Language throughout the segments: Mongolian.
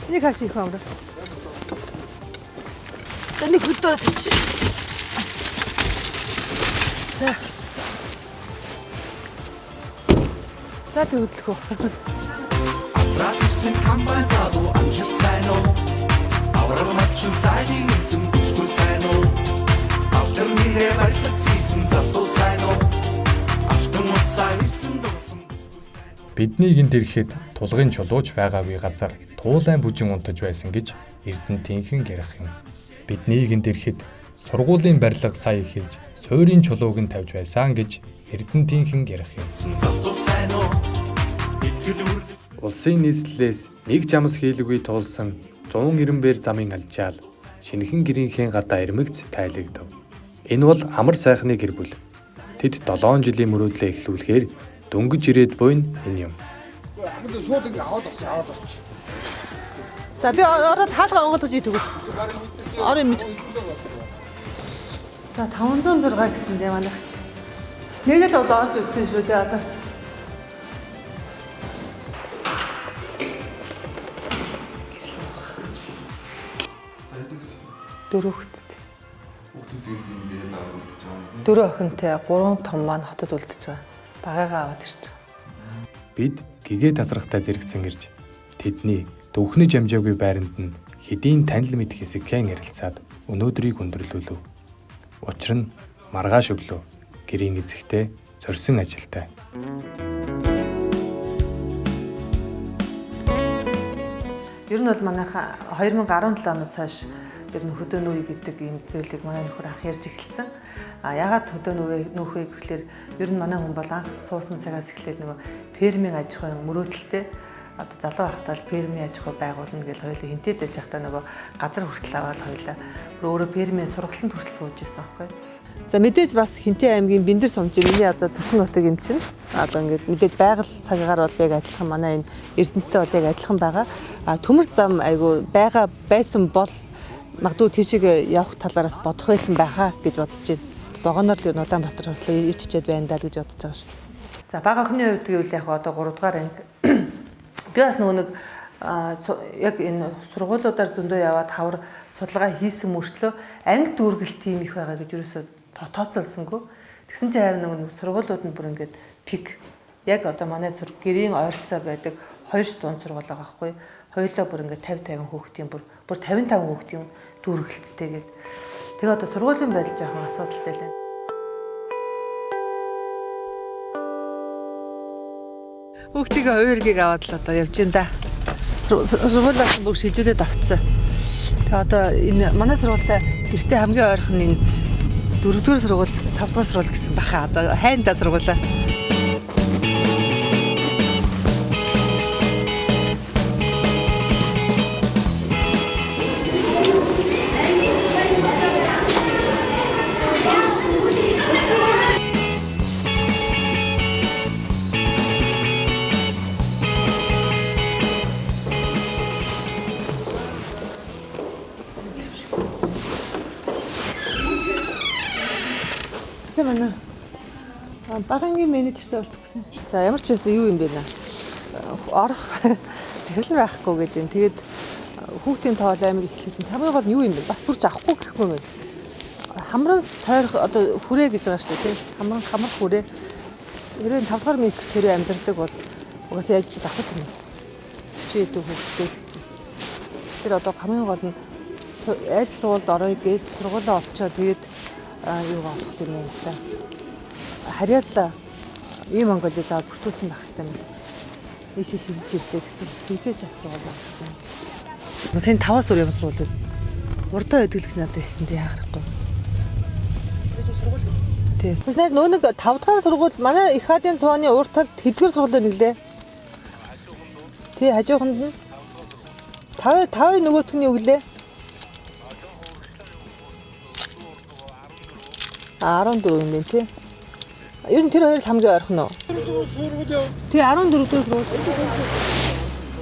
Нэг хаш их амраа. Тэний хөлдөө тавьчих. За төвдлөх үү. Расирсан компани залуу амжилт сайн уу? Аврал мачин сайжин эзэм бүсгүй сайн уу? Автор нэрээ барьлах хийсэн залуу сайн уу? Автон уцаа хийсэн дуусан бүсгүй сайн уу? Бидний гинт ирэхэд тулгын чулууч байгаагүй газар туулайн бүжин унтаж байсан гэж Эрдэнэтийнхэн ярих юм. Бидний гинт ирэхэд сургуулийн барилга сая эхэлж суурийн чулууг нь тавьж байсан гэж Эрдэнэтийнхэн ярих юм. Залуу сайн уу? Улсын нийслэлээс нэг жамс хийлгүй туулсан 190 замын алжаал шинэхэн гэрийнхээ гадаа эрмэгц тайлагдав. Энэ бол амар сайхны гэр бүл. Тэд 7 жилийн мөрөөдлөө эхлүүлэхээр дөнгөж ирээд буйн энэ юм. Шууд ингэ аваад авч. За би ороод хаалга онгоолгож идэггүй. Ороо мэд. За 506 гэсэн дээ манайх чи. Нэг л удаа орж үзсэн шүү дээ одоо. Дөрөв хүүхэдтэй. Дөрөв охинтой 3 том маань хотод үлдэж байгаа. Багаагаа аваад ирж байгаа. Бид гэгээ тасрахтай зэрэгцэн ирж тэдний дөхнөж амжаагүй байранд нь хэдийн танил мэд хэсэгхэн ярилцаад өнөөдрийг өндөрлүүлв. Учир нь маргааш өглөө гэрийн эзэгтэй зорьсон ажилтай. Ер нь бол манайха 2017 оноос хойш ер нь хөдөө нүүе гэдэг ийм зүйлийг манай нөхөр анх ярьж эхэлсэн. Ягаад хөдөө нүүхээ гэхэлэр ер нь манай хүн бол анх суусан цагаас эхлээд нөгөө фермийн аж ахуйн мөрөөдөлтэй одоо залуу байхдаа фермийн аж ахуй байгуулна гэж хоёулаа хинтээд байж байхдаа нөгөө газар хүртэл аваад хоёулаа өөрөө фермийн сургалтанд хүртэл сууж ирсэн байхгүй. За мэдээж бас Хинтээ аймгийн Бэндэр сумжи миний одоо төрсөн нутаг юм чинь одоо ингээд мэдээж байгаль цагаагаар бол яг адилхан манай энэ Эрдэнэтэй бол яг адилхан байгаа. Төмөр зам айгу байгаа байсан бол магадгүй тийшээ явах талаараас бодох байсан байхаа гэж бодож байна. Богоноор л Улаанбаатар хүртэл ирж чичээд байна даа гэж бодож байгаа шүү дээ. За бага охины хувьд гэвэл яг одоо 3 дугаар анги. Би бас нөгөө нэг яг энэ сургуулиудаар зөндөө яваад хавар судалгаа хийсэн мөртлөө анги дүүргэл тим их байгаа гэж юусоо тооцоолсонгүй. Тэгсэн чинь харин нөгөө сургуулиуд нь бүр ингээд пик яг одоо манай гэрийн ойролцоо байдаг 2 дунд сургууль байгаа байхгүй. Хоёулаа бүр ингээд 50 хүүхдийн бүр 55 хүүхдийн дүүргэлттэй гээд. Тэгээ одоо сургуулийн байдал жоохон асуудалтай л байна. Хүүхдийн хувиргийг аваад л одоо явж байна да. Сургуулиас бүр шилжүүлээд авцсан. Тэгээ одоо энэ манай сургуультай гэртээ хамгийн ойрхон энэ 4-р сургууль, 5-р сургууль гэсэн баха. Одоо хайнда сургуулаа. Манай багангийн менежертэй уулзах гэсэн. За ямар ч байсан юу юм бэ нэ? Орох захирал байхгүй гэдэг юм. Тэгээд хүүхдийн тоол амир ихлэх чинь хамгийн гол нь юу юм бэ? Бас бүрж авахгүй гэхгүй юм байна. Хамрал тойрох одоо хүрээ гэж байгаа шүү дээ, тийм. Хамрах хүрээ. Тэрийн 5 дугаар минут тэрөө амьдрдаг бол угаасаа яаж ч авах юм. Чи идэв хүүхдээ гэж. Тэр одоо хамгийн гол нь айц сургуульд орё гээд сургуулаа олцоо тэгээд юу болох юм бэ та. Харьяалаа ийм Монголыг заа бүртгүүлсэн байх хэрэгтэй юм. Ийшээ шилжиж ирдэг гэсэн. Тэгжээж авах юм байна. Сайн 5-аас өөр юм сургууль. Урдаа байдаг л гэж надад хэлсэн тий яахахгүй. Тийм. Бас нөө нэг 5 дугаар сургууль манай их хадын цооны урт талд хэдгээр сургууль нэглээ. Тий хажууханд нь 5 нөгөөх нь юу гэлээ? 14 юм байна тий. Ер нь тэр хоёр л хамгийн ойрхон уу? Тий 14 дэх сургууль.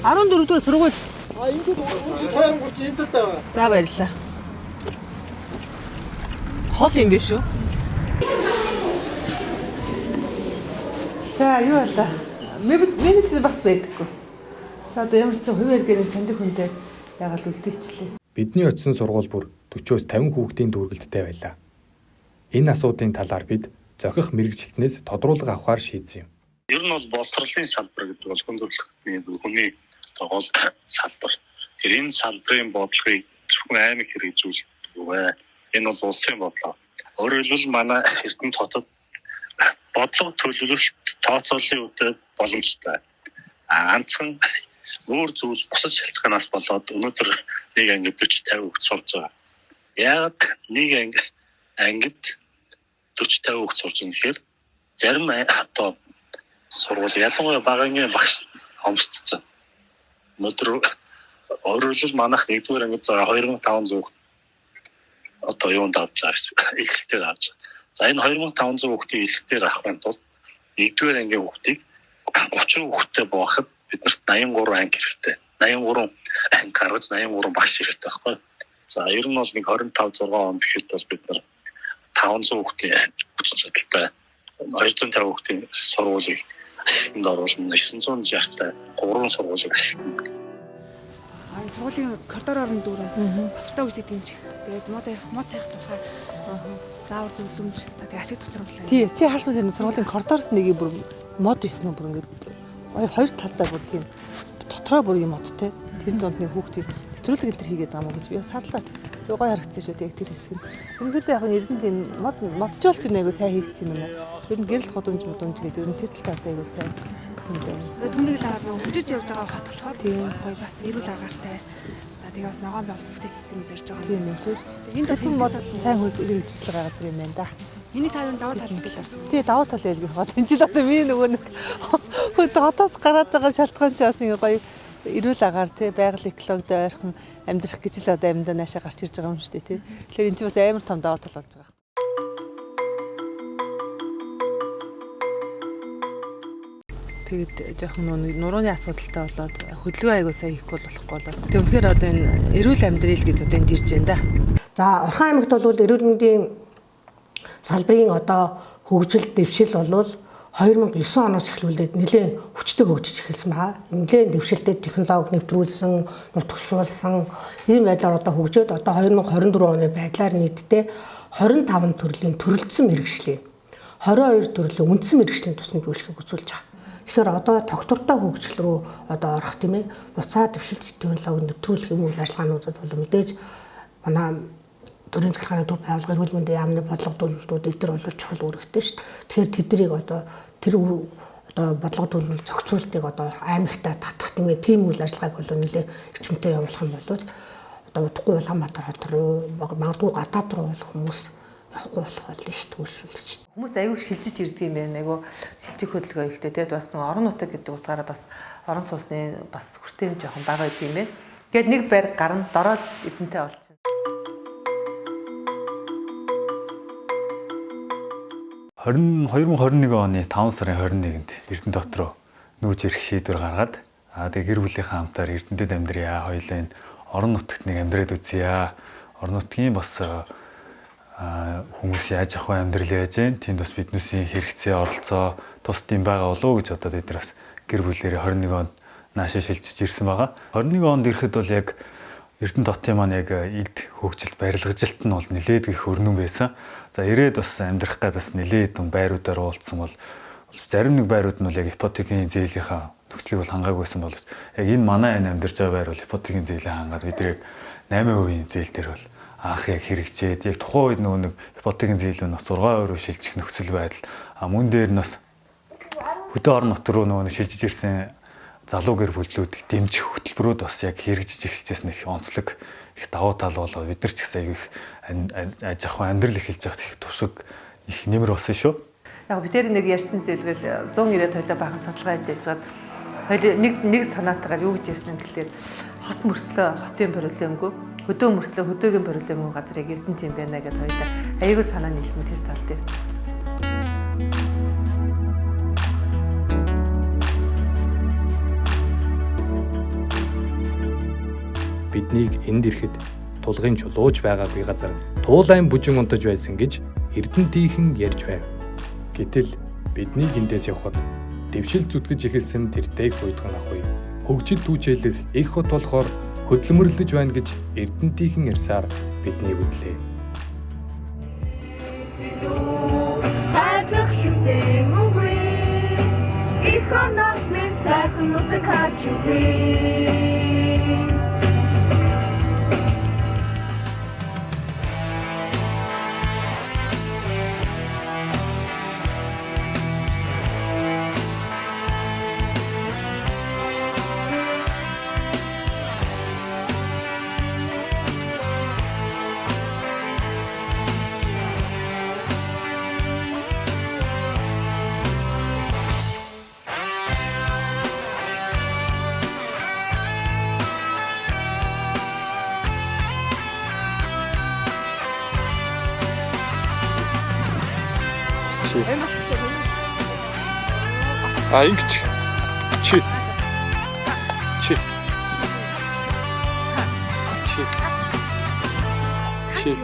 14 дэх сургууль. Энд хоёр гурч энд л байгаа. За баярлалаа. Хол юм биш үү? За юу болоо? Менежер бас байдаггүй. Одоо ямар ч хувийн эргээр таньдаг хүнтэй ягаад үлдээчлээ. Бидний очисон сургууль бүр 40-50 хүүхдийн дүүргэлттэй байлаа. Энэ асуудлын талаар бид зохих мэрэгчлэтнээс тодруулга авахар шийдсэн юм. Ер нь бол боловсролын салбар гэдэг бол хүн төрөлхтний хүний гол салбар. Тэр энэ салбарын бодлогыг зөвхөн аймаг хэрэгжүүлдэг вэ? Энэ бол улсын бодлого. Өөрөөр хэлбэл манай Эрдэнэт хотод бодлого төлөвлөлт тооцооллын үедээ боломжтой. Ганцхан өөр зүйл бусад шалтгаанаас болоод өнөөдөр нэг ангид 40-50 хүүхэд сурж байгаа. Яг нэг ангид 40-50 хүүхэд сурж байгаа гэхээр зарим одоо сургууль ялангуяа багааны багш хомсдсон. Өнөөдөр өөрөөр хэлбэл манайх 1-р ангид 2500 одоо юунд авч байгаа гэсэн илсэлтээр авч байгаа. За энэ 2500 хүүхдийн илсэлтээр авахын тулд 1-р ангийн хүүхдийг 30 хүүхдтэй бооход биднэрт 83 анги хэрэгтэй. 83 анги гаргаж 83 багш хэрэгтэй байхгүй. За ер нь бол нэг 25-6 он гэхэд бол бид нар 500 хүүхдийн хүчин чадалтай 250 хүүхдийн сургуулийг ашиглалтанд оруулна. 960-тай 3 сургуулийг ашиглана. Сургуулийн коридор орон дүүрэн баттай үжлэг дэмжих. Тэгээд мод тарих тухай заавар зөвлөмж тэгээд ашиг тусрамжлаа. Тий, чи харсан энэ сургуулийн коридорт нэг бүр мод байсан уу бүр ингээд хоёр талдаа бүр тийм дотроо бүр юм модтэй. Тэр донд нэг хүүхдийн нэвтрүүлэг энэ төр хийгээд байгаа мó гэж би сарлаа. Гоё харагдсан шүү дээ яг тэр хэсэг нь. Ерөнхийдөө яг Эрдэнэт тийм моджуулт нэг айгу сайн хийгдсэн юм байна. Ер нь гэрэл годомж гэдэг ер нь тэр талаас айгу сайн. Түүнийг л аваад хөгжиж явж байгаа хот болохоор тийм гоё бас эрүүл агаартай. За тэгээ бас ногоон болтыг юм зорж байгаа. Тийм үү. Энд бол мод сайн хэрэгжижлэг байгаа газар юм байна да. Миний тавын давуу тал гэж харж байна. Тий, давуу тал байлгүй хаа. Энд жил одоо миний нөгөө нэг хотоос гараад байгаа шалтгаан ч бас ингэ гоё эрүүл агаар тий байгаль экологид ойрхон амьдрах гэж л одоо амьдаа наашаа гарч ирж байгаа юм шүү дээ тий. Тэгэхээр энэ ч бас амар том давуу тал болж байгаа. Тэгээд жоохон нурууны асуудалтай болоод хөдөлгөөн аягүй сайн хийхгүй болохгүй болоод. Тэгээд үнэхээр одоо энэ эрүүл амьдрал гэж одоо энд ирж байна да. За Орхон аймагт бол эрүүл мэндийн салбарын одоо хөгжил дэвшил бол 2009 оноос эхлүүлээд нэлээд хүчтэй хөгжиж эхэлсэн байна. Нэлээд дэвшилтэй технологи нэвтрүүлсэн, нутагшуулсан ийм байдлаар одоо хөгжөөд одоо 2024 оны байдлаар нийтдээ 25 төрлийн төрөлцсөн мэрэгжлийн 22 төрлийн үндсэн мэрэгжлийн тусны зөвлөгөөг үзүүлж байгаа. Тэгэхээр одоо тогтвортой хөгжил рүү одоо орох тийм ээ. Буцаад дэвшилт технологи нэвтрүүлэх юм үйл ажиллагаануудад бол мэдээж манай төрийн захиргааны төв байгууллага эрүүл мэндийн яамны бодлого төлөвлөлтүүд эдгээр бол чухал үүрэгтэй шүү дээ. Тэгэхээр тэднийг одоо тэр одоо бодлого төлөвлөлт зохицуултыг одоо аймагтаа татах тийм үйл ажиллагааг бол нэлээд эрчимтэй явуулах юм бол одоо утгагүй Улаанбаатар хот руу магадгүй гадаад руу бол хүмүүс явахгүй болох болно шүү дээ үйлшүүлж. Хүмүүс аягүй шилжиж ирдэг юм байна. Аягүй шилжих хөдөлгөөн ихтэй тэгээд бас нэг орон нутаг гэдэг утгаараа бас орон сууцны бас хүртээн жоохон бага байт юм байна. Тэгээд нэг байр гарна дороод эзэнтэй олчихно. 2021 оны 5 сарын 21-нд Эрдэнэт дот руу нүүж ирэх шийдвэр гаргаад тэгээ гэр бүлийнхээ хамтаар Эрдэнэтэд амьдрья. Хоёулаа энэ орон нутагт нэг амьдраад үзье. Орон нутгийн бас хүмүүс яаж авах амьдрал яаж вэ? Тэнд бас биднээсийн хэрэгцээ оролцоо тус тийм байгаа болов уу гэж одоо бид нар бас гэр бүлээрээ 21 онд наашаа шилжиж ирсэн байгаа. 21 онд ирэхэд бол яг Эрдэнэт хотын маань яг эд хөгжилт барилгажилт нь бол нэлээд их өрнөн байсан. За ирээд бас амьдрах гад бас нэлээд том байруудаар уулзсан бол зарим нэг байрууд нь бол яг ипотекийн зээлийнхаа нөхцөлийг бол хангаагүйсэн бол яг энэ манай энэ амьдарч байгаа байр бол ипотекийн зээлээ хангаад бид яг 8% зээл дээр бол анх яг хэрэгжээд яг тухайн үед нөгөө нэг ипотекийн зээл нь бас 6% шилжих нөхцөл байдал мөн дээр нь бас хөдөө орон нутг руу нөгөө шилжиж ирсэн залуу гэр бүлүүд дэмжих хөтөлбөрүүд бас яг хэрэгжиж эхэлжсэн их онцлог их давуу тал болоо бид нар ч гэсэн аяг их аж ахуй амьдрал эхэлж байгаа их тушиг их нэмэр болсон шүү. Яг бид нэг ярьсан зэлгээл 190 тойлоо баахан саталгаа хийж яжгаад хоёул нэг санаатаагаар юу гэж ярьсан гэхэлээр хот мөртлөө хотын проблемгүй хөдөө мөртлөө хөдөөгийн проблемгүй газар яг Эрдэнэт юм байна гэдээ хоёулаа аягүй санаа нийлсэн тэр тал дээр. Биднийг энд ирэхэд тулгын чулууж байгаагүй газар туулайн бүжин унтаж байсан гэж Эрдэнэтийнхэн ярьж байв. Гэтэл биднийг эндээс явхад дэвшил зүтгэж эхэлсэн тэр дээг буйдхан ах уу хөгжил түүчээлэх их хот болохоор хөдөлмөрлөж байна гэж Эрдэнтийнхэн ярьсаар бидний бүдлээ. Хайрлах шүтэн үгүй их онос минь сайхан нутаг харж үгүй А ингэж чи чи чи